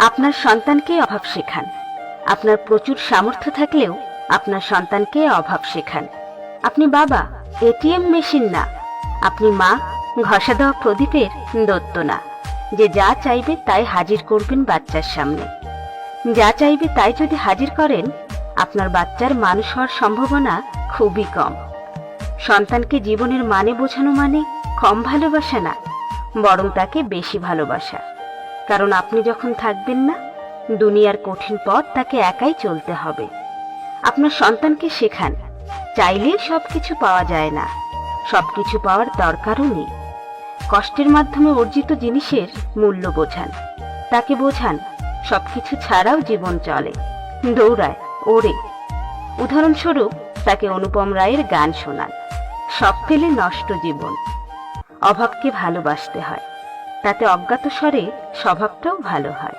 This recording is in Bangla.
আপনার সন্তানকে অভাব শেখান। আপনার প্রচুর সামর্থ্য থাকলেও আপনার সন্তানকে অভাব শেখান। আপনি বাবা, এটিএম মেশিন না। আপনি মা, ঘষা দেওয়া প্রদীপের দত্ত না, যে যা চাইবে তাই হাজির করবেন বাচ্চার সামনে। যা চাইবে তাই যদি হাজির করেন, আপনার বাচ্চার মানুষ হওয়ার সম্ভাবনা খুবই কম। সন্তানকে জীবনের মানে বোঝানো মানে কম ভালোবাসা না, বরং তাকে বেশি ভালোবাসা। কারণ আপনি যখন থাকবেন না, দুনিয়ার কঠিন পথ তাকে একাই চলতে হবে। আপনার সন্তানকে শেখান, চাইলেই সবকিছু পাওয়া যায় না, সবকিছু পাওয়ার দরকারও নেই। কষ্টের মাধ্যমে অর্জিত জিনিসের মূল্য বোঝান। তাকে বোঝান সবকিছু ছাড়াও জীবন চলে, দৌড়ায়, ওড়ে। উদাহরণস্বরূপ তাকে অনুপম রায়ের গান শোনান, সব পেলে নষ্ট জীবন। অভাবকে ভালোবাসতে হয়, তাতে অজ্ঞাত স্বরে স্বভাবটাও ভালো হয়।